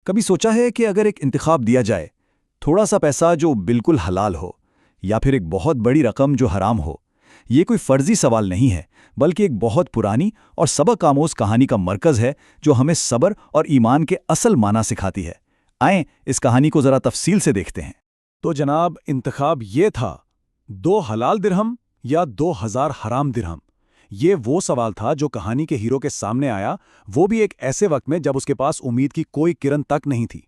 کبھی سوچا ہے کہ اگر ایک انتخاب دیا جائے، تھوڑا سا پیسہ جو بالکل حلال ہو یا پھر ایک بہت بڑی رقم جو حرام ہو؟ یہ کوئی فرضی سوال نہیں ہے، بلکہ ایک بہت پرانی اور سبق آموز کہانی کا مرکز ہے جو ہمیں صبر اور ایمان کے اصل معنی سکھاتی ہے۔ آئیں اس کہانی کو ذرا تفصیل سے دیکھتے ہیں۔ تو جناب، انتخاب یہ تھا، 2 حلال درہم یا 2000 حرام درہم۔ یہ وہ سوال تھا جو کہانی کے ہیرو کے سامنے آیا، وہ بھی ایک ایسے وقت میں جب اس کے پاس امید کی کوئی کرن تک نہیں تھی۔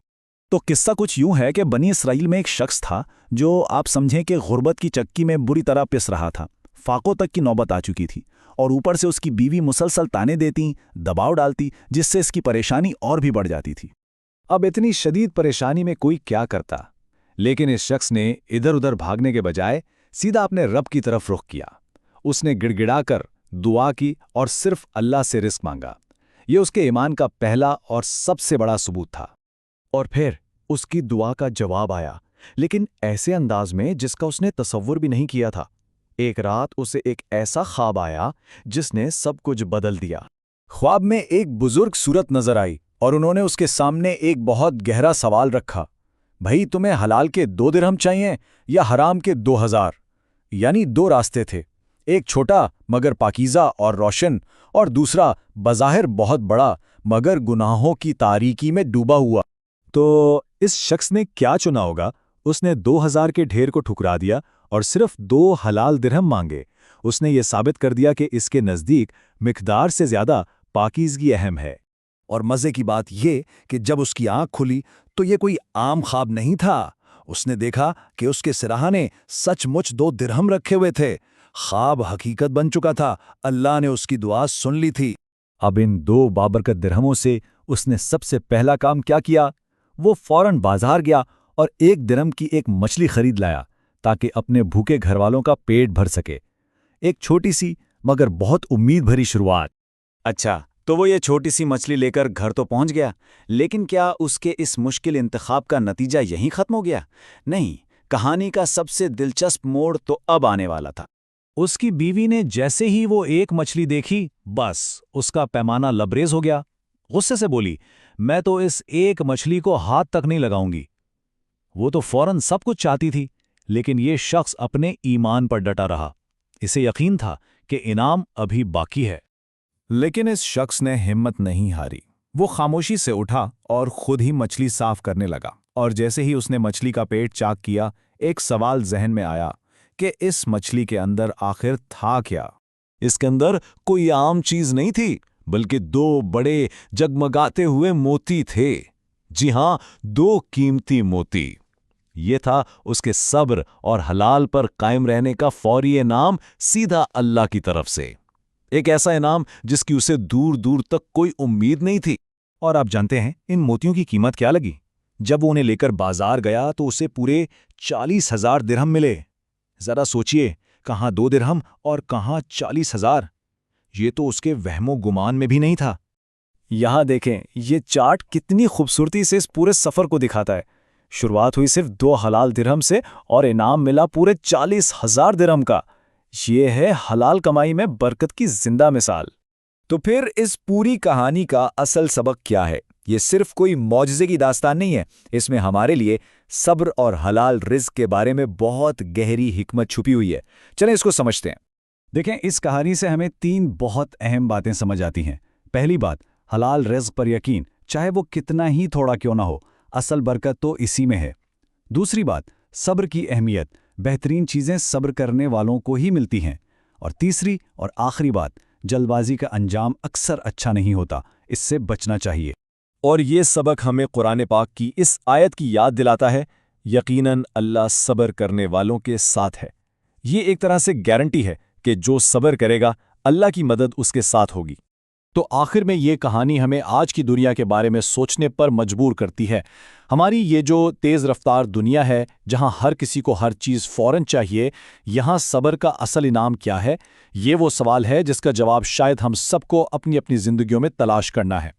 تو قصہ کچھ یوں ہے کہ بنی اسرائیل میں ایک شخص تھا جو آپ سمجھیں کہ غربت کی چکی میں بری طرح پس رہا تھا، فاقوں تک کی نوبت آ چکی تھی، اور اوپر سے اس کی بیوی مسلسل تانے دیتی، دباؤ ڈالتی، جس سے اس کی پریشانی اور بھی بڑھ جاتی تھی۔ اب اتنی شدید پریشانی میں کوئی کیا کرتا، لیکن اس شخص نے ادھر ادھر بھاگنے کے بجائے سیدھا اپنے رب کی طرف رخ کیا۔ اس نے گڑ گڑا کر دعا کی اور صرف اللہ سے رزق مانگا۔ یہ اس کے ایمان کا پہلا اور سب سے بڑا ثبوت تھا۔ اور پھر اس کی دعا کا جواب آیا، لیکن ایسے انداز میں جس کا اس نے تصور بھی نہیں کیا تھا۔ ایک رات اسے ایک ایسا خواب آیا جس نے سب کچھ بدل دیا۔ خواب میں ایک بزرگ صورت نظر آئی اور انہوں نے اس کے سامنے ایک بہت گہرا سوال رکھا، بھائی تمہیں حلال کے 2 درہم چاہیے یا حرام کے 2000؟ یعنی 2 راستے تھے، ایک چھوٹا مگر پاکیزہ اور روشن، اور دوسرا بظاہر بہت بڑا مگر گناہوں کی تاریکی میں ڈوبا ہوا۔ تو اس شخص نے کیا چنا ہوگا؟ اس نے 2000 کے ڈھیر کو ٹھکرا دیا اور صرف 2 حلال درہم مانگے۔ اس نے یہ ثابت کر دیا کہ اس کے نزدیک مقدار سے زیادہ پاکیزگی اہم ہے۔ اور مزے کی بات یہ کہ جب اس کی آنکھ کھلی تو یہ کوئی عام خواب نہیں تھا۔ اس نے دیکھا کہ اس کے سرہانے سچ مچ 2 درہم رکھے ہوئے تھے۔ خواب حقیقت بن چکا تھا، اللہ نے اس کی دعا سن لی تھی۔ اب ان 2 بابرکت درہموں سے اس نے سب سے پہلا کام کیا کیا؟ وہ فوراً بازار گیا اور 1 درہم کی ایک مچھلی خرید لایا تاکہ اپنے بھوکے گھر والوں کا پیٹ بھر سکے۔ ایک چھوٹی سی مگر بہت امید بھری شروعات۔ اچھا، تو وہ یہ چھوٹی سی مچھلی لے کر گھر تو پہنچ گیا، لیکن کیا اس کے اس مشکل انتخاب کا نتیجہ یہیں ختم ہو گیا؟ نہیں، کہانی کا سب سے دلچسپ موڑ تو اب آنے والا تھا۔ اس کی بیوی نے جیسے ہی وہ ایک مچھلی دیکھی، بس اس کا پیمانہ لبریز ہو گیا۔ غصے سے بولی، میں تو اس ایک مچھلی کو ہاتھ تک نہیں لگاؤں گی۔ وہ تو فوراً سب کچھ چاہتی تھی، لیکن یہ شخص اپنے ایمان پر ڈٹا رہا۔ اسے یقین تھا کہ انعام ابھی باقی ہے۔ لیکن اس شخص نے ہمت نہیں ہاری۔ وہ خاموشی سے اٹھا اور خود ہی مچھلی صاف کرنے لگا، اور جیسے ہی اس نے مچھلی کا پیٹ چاک کیا، ایک سوال ذہن میں آیا کہ اس مچھلی کے اندر آخر تھا کیا؟ اس کے اندر کوئی عام چیز نہیں تھی، بلکہ 2 بڑے جگمگاتے ہوئے موتی تھے۔ جی ہاں، 2 قیمتی موتی۔ یہ تھا اس کے صبر اور حلال پر قائم رہنے کا فوری انعام، سیدھا اللہ کی طرف سے۔ ایک ایسا انعام جس کی اسے دور دور تک کوئی امید نہیں تھی۔ اور آپ جانتے ہیں ان موتیوں کی قیمت کیا لگی؟ جب وہ انہیں لے کر بازار گیا تو اسے پورے 40,000 درہم ملے۔ ذرا سوچئے، کہاں 2 درہم اور کہاں 40,000؟ یہ تو اس کے وہم و گمان میں بھی نہیں تھا۔ یہاں دیکھیں، یہ چارٹ کتنی خوبصورتی سے اس پورے سفر کو دکھاتا ہے۔ شروعات ہوئی صرف 2 حلال درہم سے اور انعام ملا پورے 40,000 درہم کا۔ یہ ہے حلال کمائی میں برکت کی زندہ مثال۔ تو پھر اس پوری کہانی کا اصل سبق کیا ہے؟ یہ صرف کوئی معجزے کی داستان نہیں ہے، اس میں ہمارے لیے صبر اور حلال رزق کے بارے میں بہت گہری حکمت چھپی ہوئی ہے۔ چلیں اس کو سمجھتے ہیں۔ دیکھیں، اس کہانی سے ہمیں 3 بہت اہم باتیں سمجھ آتی ہیں۔ پہلی بات، حلال رزق پر یقین، چاہے وہ کتنا ہی تھوڑا کیوں نہ ہو، اصل برکت تو اسی میں ہے۔ دوسری بات، صبر کی اہمیت، بہترین چیزیں صبر کرنے والوں کو ہی ملتی ہیں۔ اور تیسری اور آخری بات، جلد بازی کا انجام اکثر اچھا نہیں ہوتا، اس سے بچنا چاہیے۔ اور یہ سبق ہمیں قرآن پاک کی اس آیت کی یاد دلاتا ہے، یقیناً اللہ صبر کرنے والوں کے ساتھ ہے۔ یہ ایک طرح سے گارنٹی ہے کہ جو صبر کرے گا، اللہ کی مدد اس کے ساتھ ہوگی۔ تو آخر میں یہ کہانی ہمیں آج کی دنیا کے بارے میں سوچنے پر مجبور کرتی ہے۔ ہماری یہ جو تیز رفتار دنیا ہے، جہاں ہر کسی کو ہر چیز فوراً چاہیے، یہاں صبر کا اصل انعام کیا ہے؟ یہ وہ سوال ہے جس کا جواب شاید ہم سب کو اپنی اپنی زندگیوں میں تلاش کرنا ہے۔